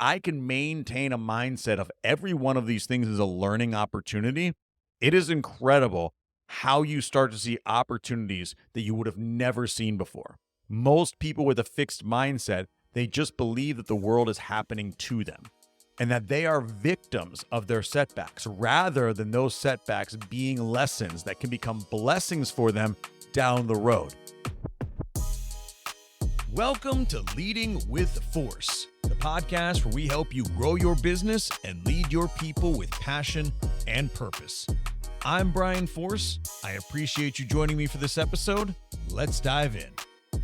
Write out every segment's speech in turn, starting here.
I can maintain a mindset of every one of these things is a learning opportunity, it is incredible how you start to see opportunities that you would have never seen before. Most people with a fixed mindset, they just believe that the world is happening to them and that they are victims of their setbacks rather than those setbacks being lessons that can become blessings for them down the road. Welcome to Leading with Force, the podcast where we help you grow your business and lead your people with passion and purpose. I'm Brian Force. I appreciate you joining me for this episode. Let's dive in.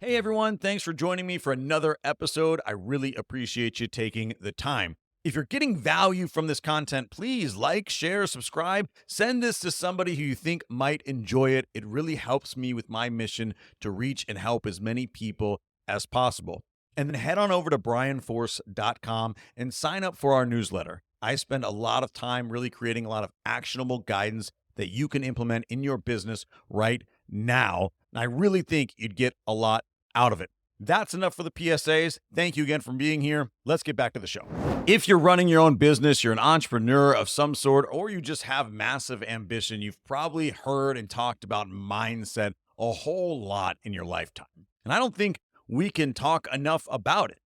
Hey everyone, thanks for joining me for another episode. I really appreciate you taking the time. If you're getting value from this content, please like, share, subscribe, send this to somebody who you think might enjoy it. It really helps me with my mission to reach and help as many people as possible. And then head on over to brianforce.com and sign up for our newsletter. I spend a lot of time really creating a lot of actionable guidance that you can implement in your business right now. And I really think you'd get a lot out of it. That's enough for the PSAs. Thank you again for being here. Let's get back to the show. If you're running your own business, you're an entrepreneur of some sort, or you just have massive ambition, you've probably heard and talked about mindset a whole lot in your lifetime. And I don't think we can talk enough about it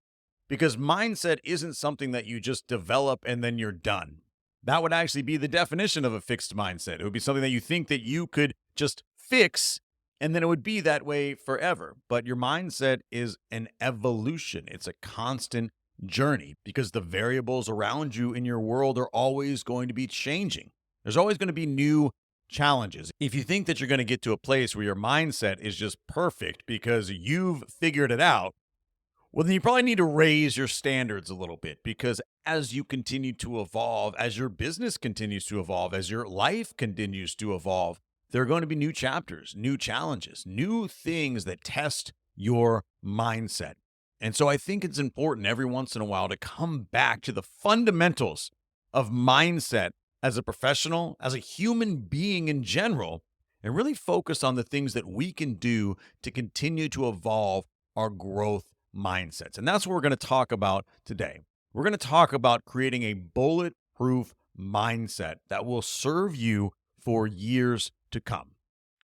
because mindset isn't something that you just develop and then you're done. That would actually be the definition of a fixed mindset. It would be something that you think that you could just fix and then it would be that way forever. But your mindset is an evolution. It's a constant journey because the variables around you in your world are always going to be changing. There's always going to be new challenges. If you think that you're going to get to a place where your mindset is just perfect because you've figured it out, well, then you probably need to raise your standards a little bit because as you continue to evolve, as your business continues to evolve, as your life continues to evolve, there are going to be new chapters, new challenges, new things that test your mindset. And so I think it's important every once in a while to come back to the fundamentals of mindset as a professional, as a human being in general, and really focus on the things that we can do to continue to evolve our growth mindsets. And that's what we're going to talk about today. We're going to talk about creating a bulletproof mindset that will serve you for years to come.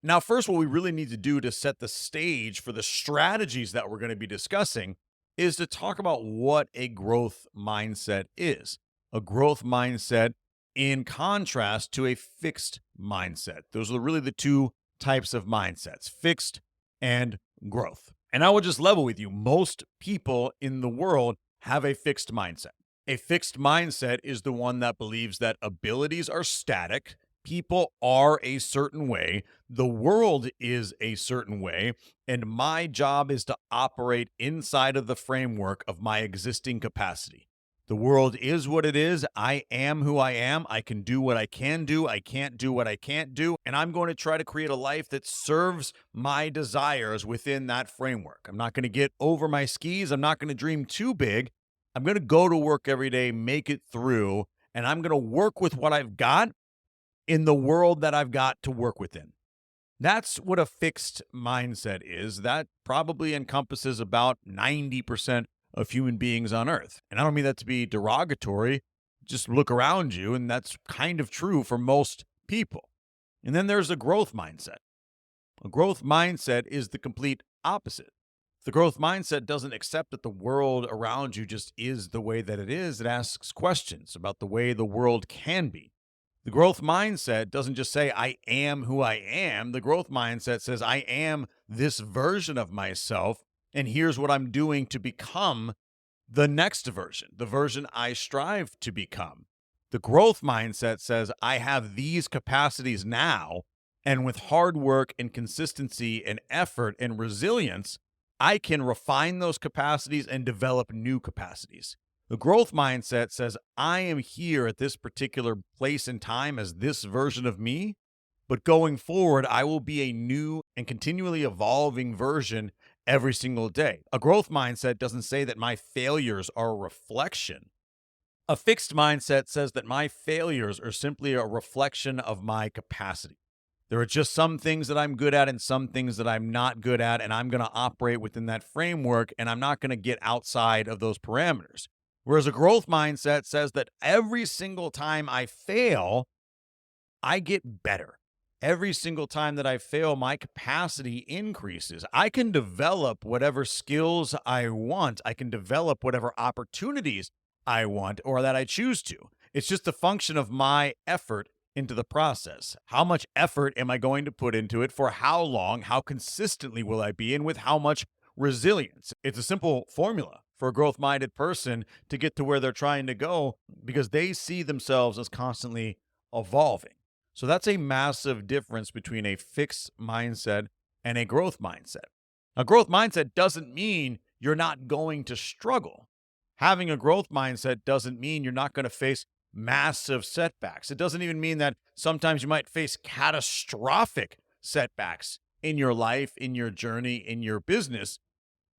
Now, first, what we really need to do to set the stage for the strategies that we're going to be discussing is to talk about what a growth mindset is. A growth mindset in contrast to a fixed mindset. Those are really the two types of mindsets, fixed and growth. And I will just level with you. Most people in the world have a fixed mindset. A fixed mindset is the one that believes that abilities are static. People are a certain way, the world is a certain way, and my job is to operate inside of the framework of my existing capacity. The world is what it is. I am who I am. I can do what I can do. I can't do what I can't do. And I'm going to try to create a life that serves my desires within that framework. I'm not going to get over my skis. I'm not going to dream too big. I'm going to go to work every day, make it through, and I'm going to work with what I've got in the world that I've got to work within. That's what a fixed mindset is. That probably encompasses about 90% of human beings on earth. And I don't mean that to be derogatory. Just look around you, and that's kind of true for most people. And then there's a growth mindset. A growth mindset is the complete opposite. The growth mindset doesn't accept that the world around you just is the way that it is. It asks questions about the way the world can be. The growth mindset doesn't just say, I am who I am. The growth mindset says, I am this version of myself, and here's what I'm doing to become the next version, the version I strive to become. The growth mindset says, I have these capacities now, and with hard work and consistency and effort and resilience, I can refine those capacities and develop new capacities. The growth mindset says, I am here at this particular place and time as this version of me, but going forward, I will be a new and continually evolving version every single day. A growth mindset doesn't say that my failures are a reflection. A fixed mindset says that my failures are simply a reflection of my capacity. There are just some things that I'm good at and some things that I'm not good at, and I'm going to operate within that framework, and I'm not going to get outside of those parameters. Whereas a growth mindset says that every single time I fail, I get better. Every single time that I fail, my capacity increases. I can develop whatever skills I want. I can develop whatever opportunities I want or that I choose to. It's just a function of my effort into the process. How much effort am I going to put into it? For how long? How consistently will I be? And with how much resilience? It's a simple formula for a growth minded person to get to where they're trying to go because they see themselves as constantly evolving. So that's a massive difference between a fixed mindset and a growth mindset. A growth mindset doesn't mean you're not going to struggle. Having a growth mindset doesn't mean you're not going to face massive setbacks. It doesn't even mean that sometimes you might face catastrophic setbacks in your life, in your journey, in your business,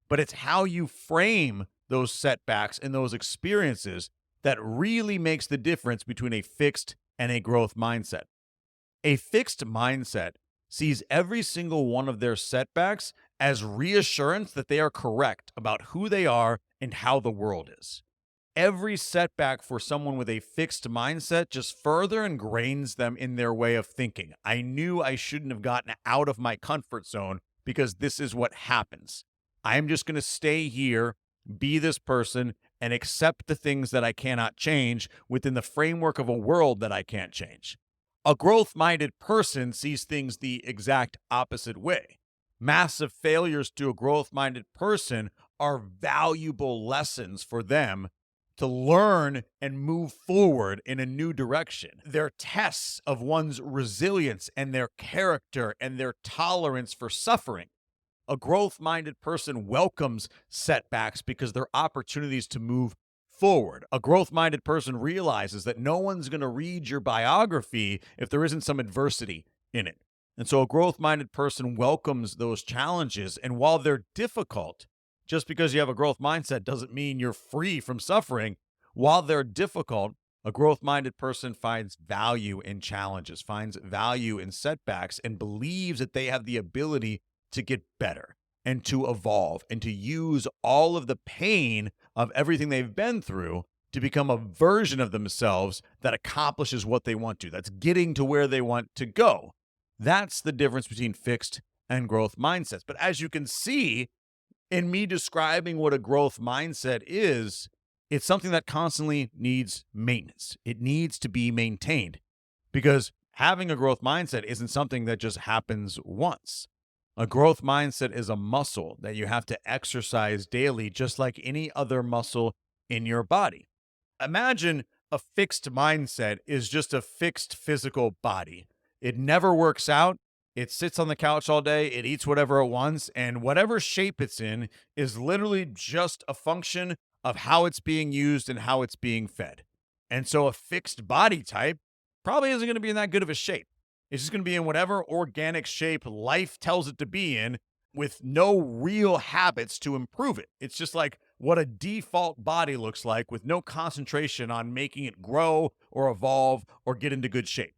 but it's how you frame those setbacks and those experiences that really makes the difference between a fixed and a growth mindset. A fixed mindset sees every single one of their setbacks as reassurance that they are correct about who they are and how the world is. Every setback for someone with a fixed mindset just further ingrains them in their way of thinking. I knew I shouldn't have gotten out of my comfort zone because this is what happens. I'm just going to stay here, be this person, and accept the things that I cannot change within the framework of a world that I can't change. A growth-minded person sees things the exact opposite way. Massive failures to a growth-minded person are valuable lessons for them to learn and move forward in a new direction. They're tests of one's resilience and their character and their tolerance for suffering. A growth-minded person welcomes setbacks because they're opportunities to move forward. A growth-minded person realizes that no one's going to read your biography if there isn't some adversity in it. And so a growth-minded person welcomes those challenges. And while they're difficult, just because you have a growth mindset doesn't mean you're free from suffering. While they're difficult, a growth-minded person finds value in challenges, finds value in setbacks, and believes that they have the ability to get better and to evolve and to use all of the pain of everything they've been through to become a version of themselves that accomplishes what they want to, that's getting to where they want to go. That's the difference between fixed and growth mindsets. But as you can see, in me describing what a growth mindset is, it's something that constantly needs maintenance. It needs to be maintained because having a growth mindset isn't something that just happens once. A growth mindset is a muscle that you have to exercise daily, just like any other muscle in your body. Imagine a fixed mindset is just a fixed physical body. It never works out. It sits on the couch all day. It eats whatever it wants. And whatever shape it's in is literally just a function of how it's being used and how it's being fed. And so a fixed body type probably isn't going to be in that good of a shape. It's just going to be in whatever organic shape life tells it to be in with no real habits to improve it. It's just like what a default body looks like with no concentration on making it grow or evolve or get into good shape.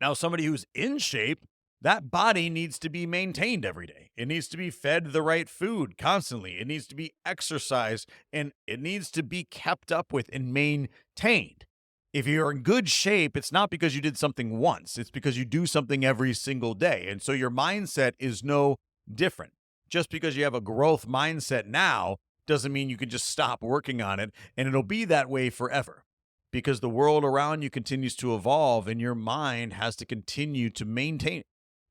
Now, somebody who's in shape, that body needs to be maintained every day. It needs to be fed the right food constantly. It needs to be exercised and it needs to be kept up with and maintained. If you're in good shape, it's not because you did something once. It's because you do something every single day. And so your mindset is no different. Just because you have a growth mindset now doesn't mean you can just stop working on it and it'll be that way forever. Because the world around you continues to evolve and your mind has to continue to maintain it.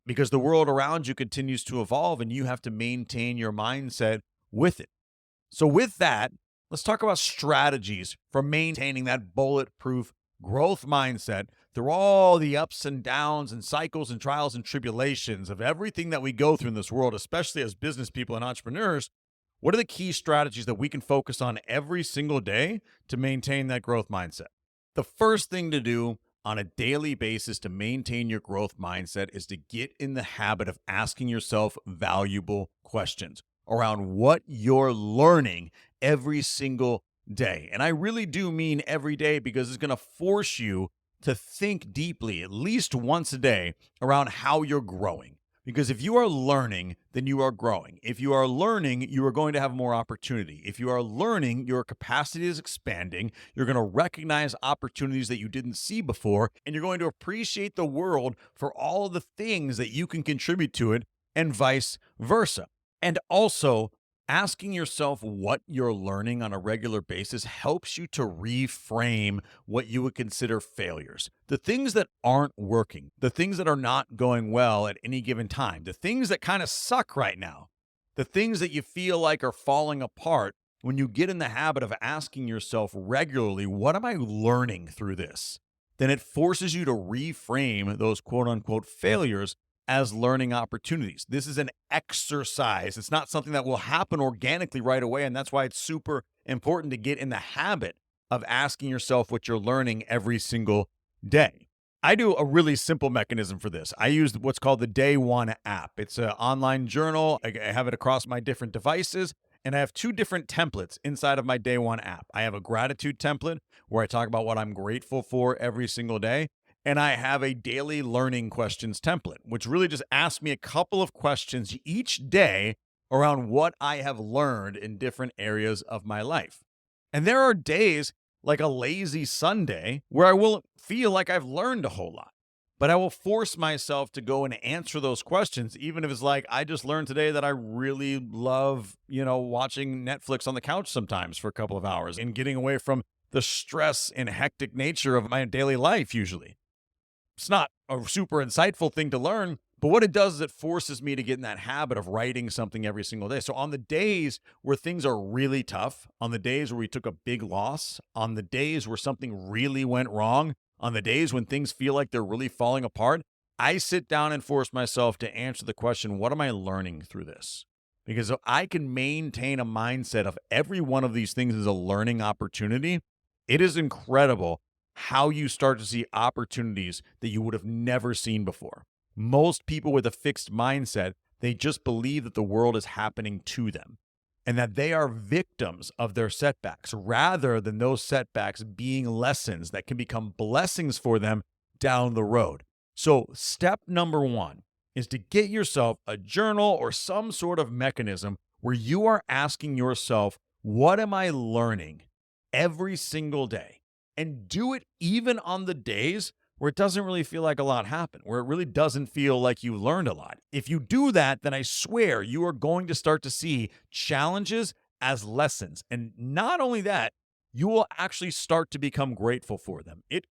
Because the world around you continues to evolve and you have to maintain your mindset with it. So with that, let's talk about strategies for maintaining that bulletproof growth mindset through all the ups and downs and cycles and trials and tribulations of everything that we go through in this world, especially as business people and entrepreneurs. What are the key strategies that we can focus on every single day to maintain that growth mindset? The first thing to do on a daily basis to maintain your growth mindset is to get in the habit of asking yourself valuable questions around what you're learning every single day. And I really do mean every day because it's going to force you to think deeply at least once a day around how you're growing. Because if you are learning, then you are growing. If you are learning, you are going to have more opportunity. If you are learning, your capacity is expanding. You're going to recognize opportunities that you didn't see before, and you're going to appreciate the world for all of the things that you can contribute to it, and vice versa. And also, asking yourself what you're learning on a regular basis helps you to reframe what you would consider failures. The things that aren't working, the things that are not going well at any given time, the things that kind of suck right now, the things that you feel like are falling apart. When you get in the habit of asking yourself regularly, what am I learning through this? Then it forces you to reframe those quote unquote failures as learning opportunities. This is an exercise. It's not something that will happen organically right away. And that's why it's super important to get in the habit of asking yourself what you're learning every single day. I do a really simple mechanism for this. I use what's called the Day One app. It's an online journal. I have it across my different devices. And I have two different templates inside of my Day One app. I have a gratitude template where I talk about what I'm grateful for every single day. And I have a daily learning questions template, which really just asks me a couple of questions each day around what I have learned in different areas of my life. And there are days like a lazy Sunday where I will feel like I've learned a whole lot, but I will force myself to go and answer those questions, even if it's like, I just learned today that I really love, watching Netflix on the couch sometimes for a couple of hours and getting away from the stress and hectic nature of my daily life usually. It's not a super insightful thing to learn, but what it does is it forces me to get in that habit of writing something every single day. So on the days where things are really tough, on the days where we took a big loss, on the days where something really went wrong, on the days when things feel like they're really falling apart, I sit down and force myself to answer the question, what am I learning through this? Because if I can maintain a mindset of every one of these things as a learning opportunity, it is incredible how you start to see opportunities that you would have never seen before. Most people with a fixed mindset, they just believe that the world is happening to them and that they are victims of their setbacks rather than those setbacks being lessons that can become blessings for them down the road. So step number one is to get yourself a journal or some sort of mechanism where you are asking yourself, what am I learning every single day? And do it even on the days where it doesn't really feel like a lot happened, where it really doesn't feel like you learned a lot. If you do that, then I swear you are going to start to see challenges as lessons. And not only that, you will actually start to become grateful for them. It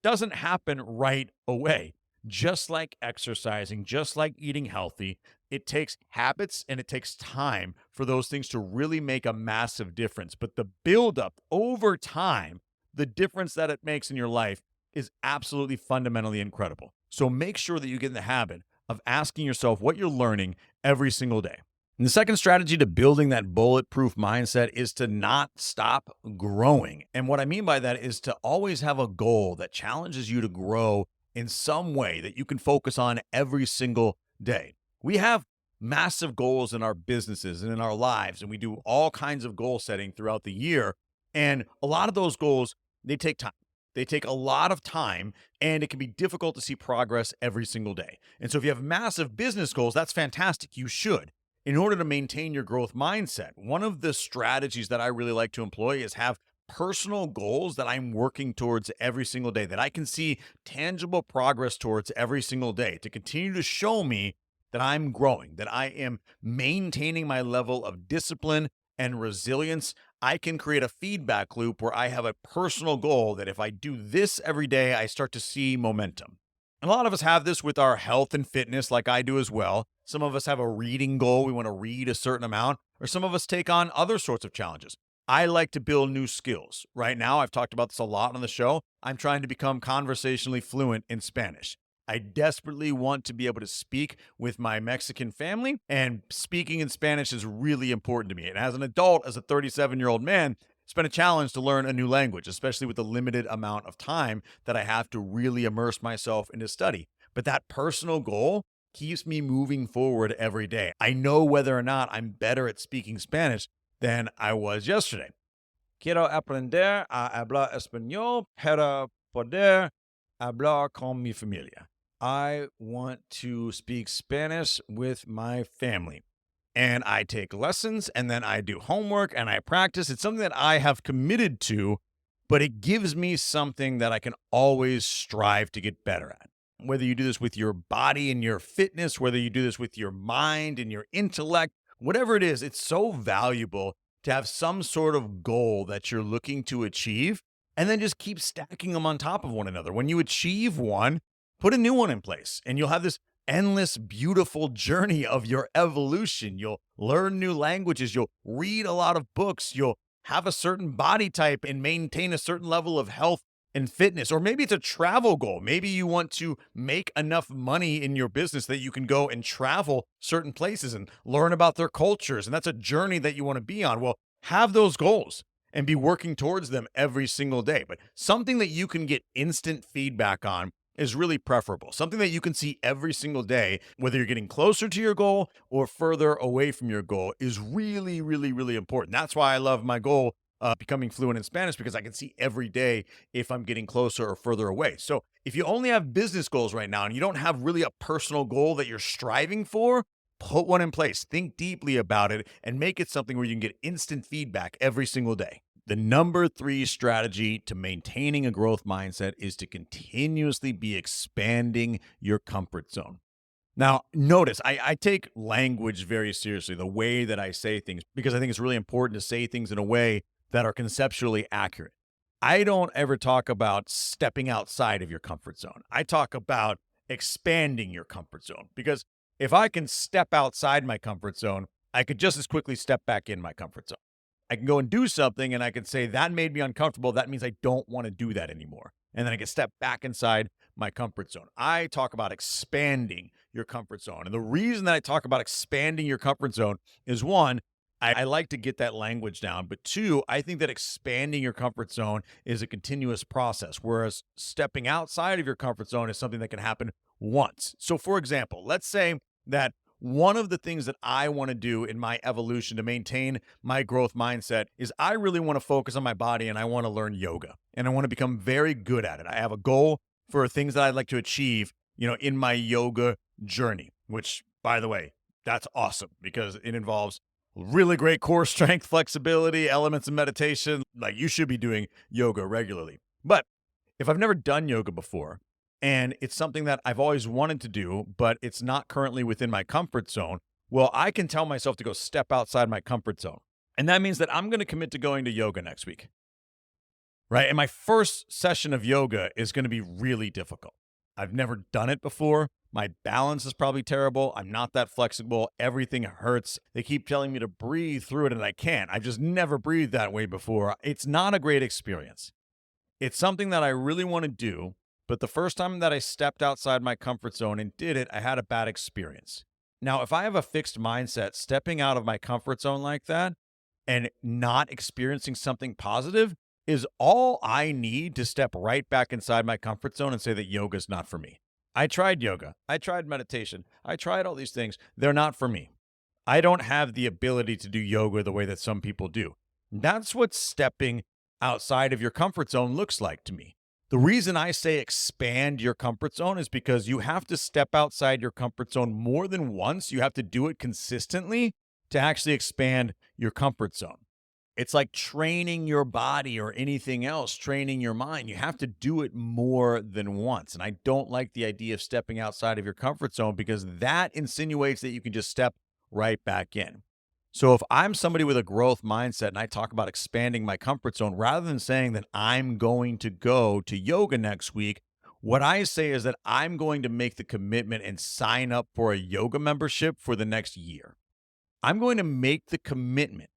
doesn't happen right away. Just like exercising, just like eating healthy, it takes habits and it takes time for those things to really make a massive difference. But the buildup over time, the difference that it makes in your life is absolutely fundamentally incredible. So make sure that you get in the habit of asking yourself what you're learning every single day. And the second strategy to building that bulletproof mindset is to not stop growing. And what I mean by that is to always have a goal that challenges you to grow in some way that you can focus on every single day. We have massive goals in our businesses and in our lives, and we do all kinds of goal setting throughout the year. And a lot of those goals, they take time. They take a lot of time, and it can be difficult to see progress every single day. And so if you have massive business goals, that's fantastic. You should. In order to maintain your growth mindset, one of the strategies that I really like to employ is have personal goals that I'm working towards every single day, that I can see tangible progress towards every single day to continue to show me that I'm growing, that I am maintaining my level of discipline and resilience. I can create a feedback loop where I have a personal goal that if I do this every day, I start to see momentum. And a lot of us have this with our health and fitness, like I do as well. Some of us have a reading goal. We want to read a certain amount, or some of us take on other sorts of challenges. I like to build new skills. Right now, I've talked about this a lot on the show. I'm trying to become conversationally fluent in Spanish. I desperately want to be able to speak with my Mexican family, and speaking in Spanish is really important to me. And as an adult, as a 37-year-old man, it's been a challenge to learn a new language, especially with the limited amount of time that I have to really immerse myself into study. But that personal goal keeps me moving forward every day. I know whether or not I'm better at speaking Spanish than I was yesterday. Quiero aprender a hablar español para poder hablar con mi familia. I want to speak Spanish with my family. And I take lessons and then I do homework and I practice. It's something that I have committed to, but it gives me something that I can always strive to get better at. Whether you do this with your body and your fitness, whether you do this with your mind and your intellect, whatever it is, it's so valuable to have some sort of goal that you're looking to achieve and then just keep stacking them on top of one another. When you achieve one, put a new one in place and you'll have this endless, beautiful journey of your evolution. You'll learn new languages. You'll read a lot of books. You'll have a certain body type and maintain a certain level of health and fitness. Or maybe it's a travel goal. Maybe you want to make enough money in your business that you can go and travel certain places and learn about their cultures. And that's a journey that you want to be on. Well, have those goals and be working towards them every single day. But something that you can get instant feedback on is really preferable. Something that you can see every single day, whether you're getting closer to your goal or further away from your goal, is really, really, really important. That's why I love my goal, becoming fluent in Spanish, because I can see every day if I'm getting closer or further away. So if you only have business goals right now and you don't have really a personal goal that you're striving for, put one in place. Think deeply about it and make it something where you can get instant feedback every single day. The number 3 strategy to maintaining a growth mindset is to continuously be expanding your comfort zone. Now, notice I take language very seriously, the way that I say things, because I think it's really important to say things in a way that are conceptually accurate. I don't ever talk about stepping outside of your comfort zone. I talk about expanding your comfort zone, because if I can step outside my comfort zone, I could just as quickly step back in my comfort zone. I can go and do something and I can say that made me uncomfortable. That means I don't want to do that anymore. And then I can step back inside my comfort zone. I talk about expanding your comfort zone. And the reason that I talk about expanding your comfort zone is, one, I like to get that language down. But two, I think that expanding your comfort zone is a continuous process, whereas stepping outside of your comfort zone is something that can happen once. So, for example, let's say that one of the things that I want to do in my evolution to maintain my growth mindset is I really want to focus on my body and I want to learn yoga and I want to become very good at it. I have a goal for things that I'd like to achieve, in my yoga journey, which, by the way, that's awesome because it involves really great core strength, flexibility, elements of meditation. Like, you should be doing yoga regularly. But if I've never done yoga before, and it's something that I've always wanted to do, but it's not currently within my comfort zone, well, I can tell myself to go step outside my comfort zone. And that means that I'm going to commit to going to yoga next week, right? And my first session of yoga is going to be really difficult. I've never done it before. My balance is probably terrible. I'm not that flexible. Everything hurts. They keep telling me to breathe through it, and I can't. I've just never breathed that way before. It's not a great experience. It's something that I really want to do. But the first time that I stepped outside my comfort zone and did it, I had a bad experience. Now, if I have a fixed mindset, stepping out of my comfort zone like that and not experiencing something positive is all I need to step right back inside my comfort zone and say that yoga is not for me. I tried yoga. I tried meditation. I tried all these things. They're not for me. I don't have the ability to do yoga the way that some people do. That's what stepping outside of your comfort zone looks like to me. The reason I say expand your comfort zone is because you have to step outside your comfort zone more than once. You have to do it consistently to actually expand your comfort zone. It's like training your body or anything else, training your mind. You have to do it more than once. And I don't like the idea of stepping outside of your comfort zone because that insinuates that you can just step right back in. So if I'm somebody with a growth mindset and I talk about expanding my comfort zone, rather than saying that I'm going to go to yoga next week, what I say is that I'm going to make the commitment and sign up for a yoga membership for the next year. I'm going to make the commitment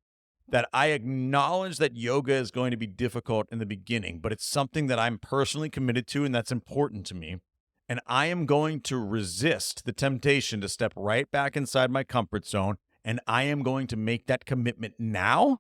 that I acknowledge that yoga is going to be difficult in the beginning, but it's something that I'm personally committed to and that's important to me. And I am going to resist the temptation to step right back inside my comfort zone. And I am going to make that commitment now,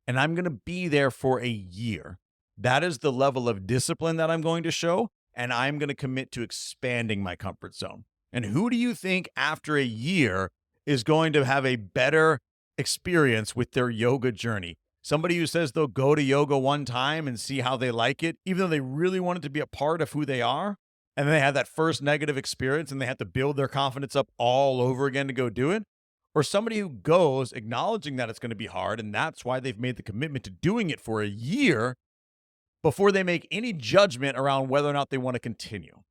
and I'm going to be there for a year. That is the level of discipline that I'm going to show, and I'm going to commit to expanding my comfort zone. And who do you think after a year is going to have a better experience with their yoga journey? Somebody who says they'll go to yoga one time and see how they like it, even though they really want it to be a part of who they are, and then they had that first negative experience and they have to build their confidence up all over again to go do it. Or somebody who goes acknowledging that it's going to be hard and that's why they've made the commitment to doing it for a year before they make any judgment around whether or not they want to continue.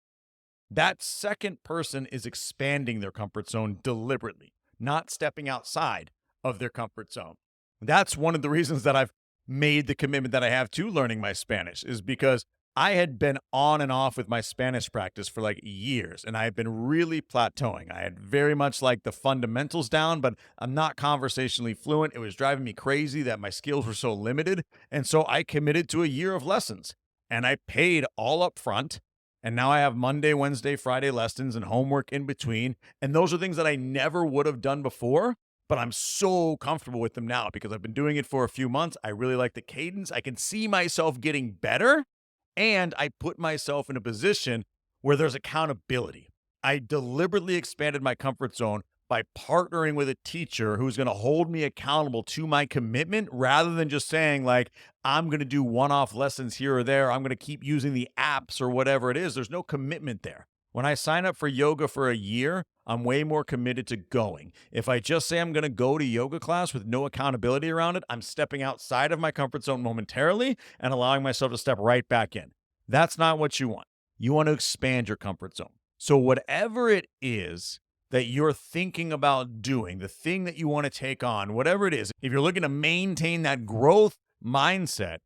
That second person is expanding their comfort zone deliberately, not stepping outside of their comfort zone. That's one of the reasons that I've made the commitment that I have to learning my Spanish, is because I had been on and off with my Spanish practice for like years, and I had been really plateauing. I had very much like the fundamentals down, but I'm not conversationally fluent. It was driving me crazy that my skills were so limited. And so I committed to a year of lessons and I paid all up front. And now I have Monday, Wednesday, Friday lessons and homework in between. And those are things that I never would have done before, but I'm so comfortable with them now because I've been doing it for a few months. I really like the cadence. I can see myself getting better. And I put myself in a position where there's accountability. I deliberately expanded my comfort zone by partnering with a teacher who's going to hold me accountable to my commitment rather than just saying, like, I'm going to do one-off lessons here or there. I'm going to keep using the apps or whatever it is. There's no commitment there. When I sign up for yoga for a year, I'm way more committed to going. If I just say I'm going to go to yoga class with no accountability around it, I'm stepping outside of my comfort zone momentarily and allowing myself to step right back in. That's not what you want. You want to expand your comfort zone. So whatever it is that you're thinking about doing, the thing that you want to take on, whatever it is, if you're looking to maintain that growth mindset,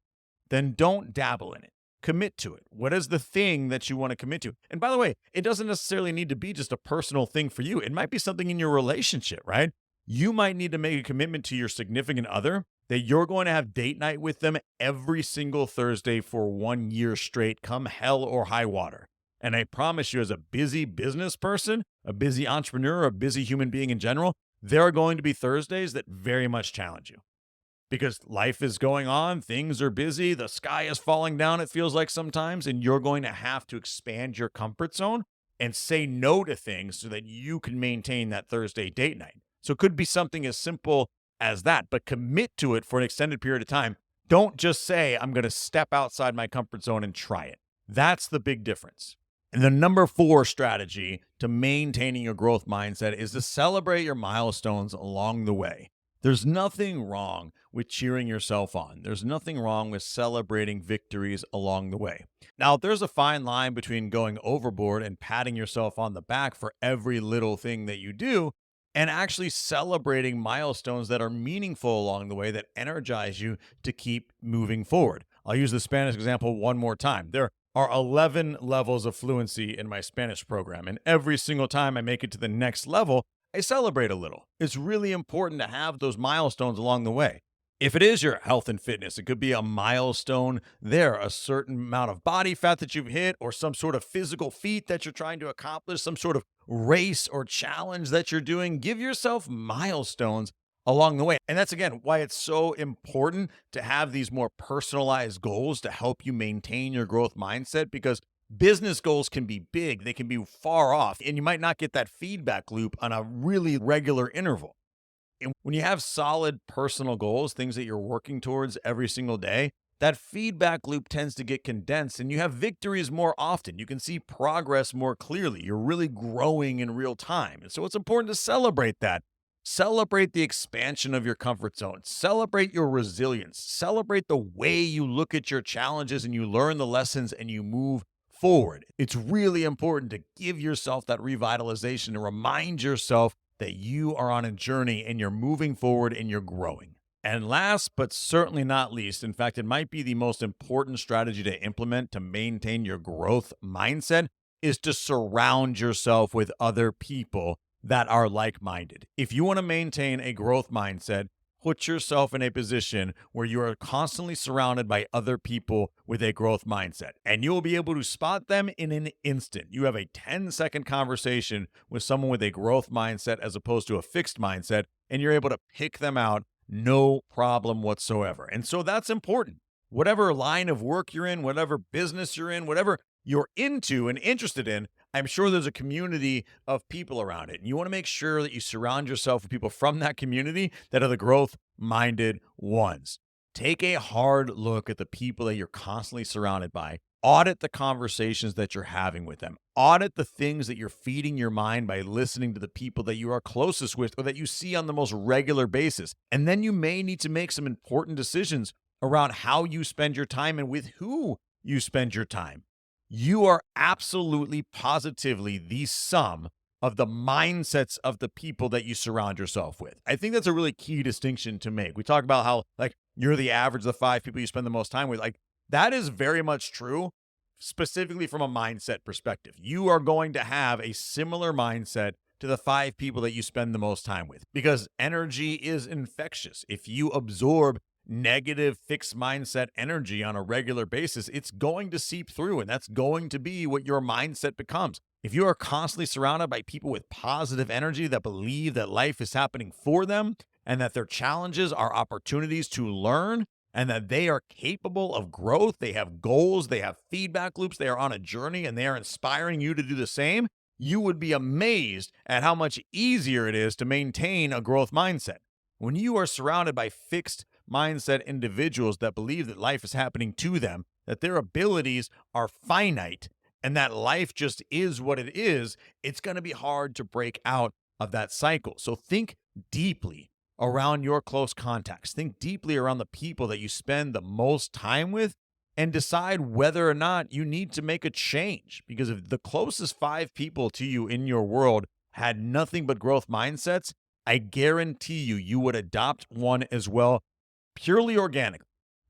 then don't dabble in it. Commit to it. What is the thing that you want to commit to? And by the way, it doesn't necessarily need to be just a personal thing for you. It might be something in your relationship, right? You might need to make a commitment to your significant other that you're going to have date night with them every single Thursday for 1 year straight, come hell or high water. And I promise you, as a busy business person, a busy entrepreneur, a busy human being in general, there are going to be Thursdays that very much challenge you. Because life is going on, things are busy, the sky is falling down, it feels like sometimes, and you're going to have to expand your comfort zone and say no to things so that you can maintain that Thursday date night. So it could be something as simple as that, but commit to it for an extended period of time. Don't just say, I'm going to step outside my comfort zone and try it. That's the big difference. And the number 4 strategy to maintaining your growth mindset is to celebrate your milestones along the way. There's nothing wrong with cheering yourself on. There's nothing wrong with celebrating victories along the way. Now, there's a fine line between going overboard and patting yourself on the back for every little thing that you do and actually celebrating milestones that are meaningful along the way that energize you to keep moving forward. I'll use the Spanish example one more time. There are 11 levels of fluency in my Spanish program, and every single time I make it to the next level, I celebrate a little. It's really important to have those milestones along the way. If it is your health and fitness, it could be a milestone there, a certain amount of body fat that you've hit, or some sort of physical feat that you're trying to accomplish, some sort of race or challenge that you're doing. Give yourself milestones along the way. And that's, again, why it's so important to have these more personalized goals to help you maintain your growth mindset, because business goals can be big, they can be far off, and you might not get that feedback loop on a really regular interval. And when you have solid personal goals, things that you're working towards every single day, that feedback loop tends to get condensed and you have victories more often. You can see progress more clearly. You're really growing in real time. And so it's important to celebrate that. Celebrate the expansion of your comfort zone. Celebrate your resilience. Celebrate the way you look at your challenges and you learn the lessons and you move forward. It's really important to give yourself that revitalization and remind yourself that you are on a journey and you're moving forward and you're growing. And last but certainly not least, in fact, it might be the most important strategy to implement to maintain your growth mindset, is to surround yourself with other people that are like-minded. If you want to maintain a growth mindset, put yourself in a position where you are constantly surrounded by other people with a growth mindset, and you will be able to spot them in an instant. You have a 10-second conversation with someone with a growth mindset as opposed to a fixed mindset, and you're able to pick them out, no problem whatsoever. And so that's important. Whatever line of work you're in, whatever business you're in, whatever you're into and interested in, I'm sure there's a community of people around it. And you want to make sure that you surround yourself with people from that community that are the growth-minded ones. Take a hard look at the people that you're constantly surrounded by. Audit the conversations that you're having with them. Audit the things that you're feeding your mind by listening to the people that you are closest with or that you see on the most regular basis. And then you may need to make some important decisions around how you spend your time and with who you spend your time. You are absolutely positively the sum of the mindsets of the people that you surround yourself with. I think that's a really key distinction to make. We talk about how you're the average of the 5 people you spend the most time with. That is very much true, specifically from a mindset perspective. You are going to have a similar mindset to the 5 people that you spend the most time with because energy is infectious. If you absorb negative fixed mindset energy on a regular basis, it's going to seep through, and that's going to be what your mindset becomes. If you are constantly surrounded by people with positive energy that believe that life is happening for them and that their challenges are opportunities to learn and that they are capable of growth, they have goals, they have feedback loops, they are on a journey, and they are inspiring you to do the same, you would be amazed at how much easier it is to maintain a growth mindset. When you are surrounded by fixed mindset individuals that believe that life is happening to them, that their abilities are finite, and that life just is what it is, it's going to be hard to break out of that cycle. So think deeply around your close contacts. Think deeply around the people that you spend the most time with and decide whether or not you need to make a change. Because if the closest 5 people to you in your world had nothing but growth mindsets, I guarantee you would adopt one as well, purely organic,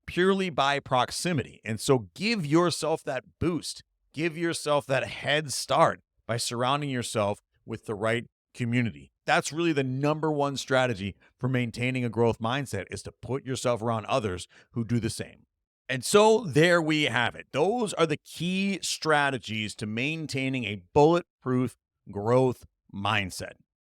purely by proximity. And so give yourself that boost. Give yourself that head start by surrounding yourself with the right community. That's really the number one strategy for maintaining a growth mindset, is to put yourself around others who do the same. And so there we have it. Those are the key strategies to maintaining a bulletproof growth mindset.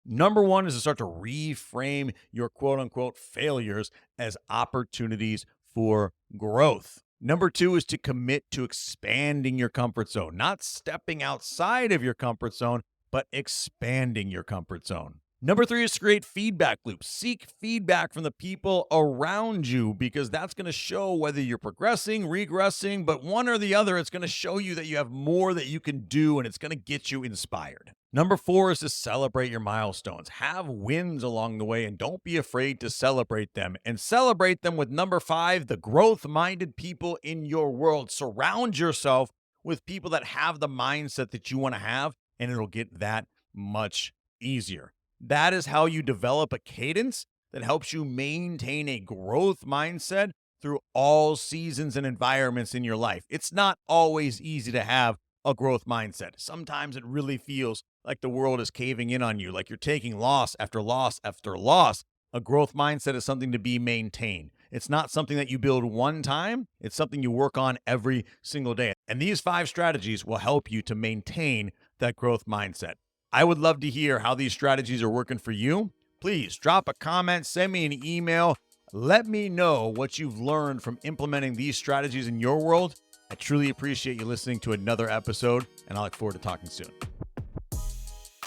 Number one is to start to reframe your quote unquote failures as opportunities for growth. Number 2 is to commit to expanding your comfort zone, not stepping outside of your comfort zone, but expanding your comfort zone. Number 3 is to create feedback loops. Seek feedback from the people around you because that's going to show whether you're progressing, regressing, but one or the other, it's going to show you that you have more that you can do and it's going to get you inspired. Number 4 is to celebrate your milestones. Have wins along the way and don't be afraid to celebrate them. And celebrate them with number 5, the growth-minded people in your world. Surround yourself with people that have the mindset that you want to have, and it'll get that much easier. That is how you develop a cadence that helps you maintain a growth mindset through all seasons and environments in your life. It's not always easy to have a growth mindset. Sometimes it really feels like the world is caving in on you, like you're taking loss after loss after loss. A growth mindset is something to be maintained. It's not something that you build one time. It's something you work on every single day. And these 5 strategies will help you to maintain that growth mindset. I would love to hear how these strategies are working for you. Please drop a comment, send me an email. Let me know what you've learned from implementing these strategies in your world. I truly appreciate you listening to another episode, and I look forward to talking soon.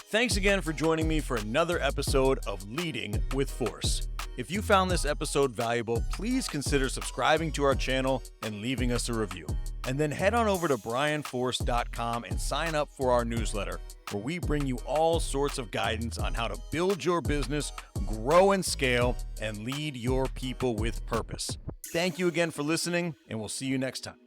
Thanks again for joining me for another episode of Leading with Force. If you found this episode valuable, please consider subscribing to our channel and leaving us a review. And then head on over to brianforce.com and sign up for our newsletter, where we bring you all sorts of guidance on how to build your business, grow and scale, and lead your people with purpose. Thank you again for listening, and we'll see you next time.